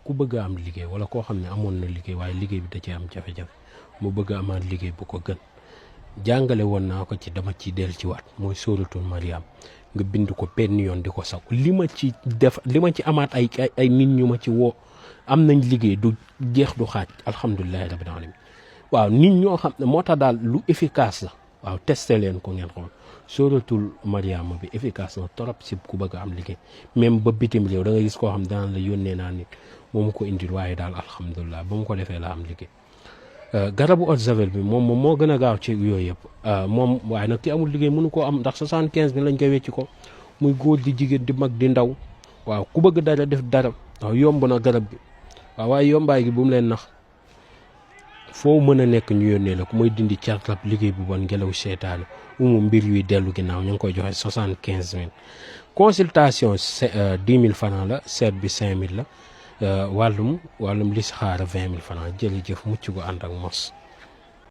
ku bëgg a am liggéey wala koo xam ne amoon na liggéey waaye liggéey bi da cee am jafe-jafe mu bëgg a amaat liggéey bu ko gën jàngale woon naa ko ci dama ci del ci waat mooy sóoratul Mariam nga bind ko benn yoon di ko saw li ma ci amaat ay nit ñu ma ci woo am nañ liggéey du jeex du xaaj alhamdulilahi rabbil alamin waaw nit ñoo xam ne moo tax daal lu efficace la waaw testé leen ko ngeen xool sóoratul Mariama bi efficace na trop si ku bëgg a am liggéey même ba bitim réew da nga gis koo xam daan la yónnee naa nit moomu ko indil waaye daal alhamdulilah ba mu ko defee la am liggéey garabu eau de javel bi moom moo gën a gaaw ci yooyu yëpp moom waaye nag ki amul liggéey mënu koo am ndax 75 000 lañ koy wecci ko muy góor di jigéen di mag di ndaw waaw ku bëgg dara def dara waaw yomb na garab bi waaw waaye yombaay gi bu mu leen nax foo mën a nekk ñu yónnee la ku mooy dindi cartab liggéey bu bon ngelaw seetaane umu mbir yuy dellu ginnaaw ñu ngi koy joxe 75 000 consultation 10 000 francs la seet bi 5 000 la wàllum listixaara 20 000 francs jërëjëf mucc gu ànd ak mos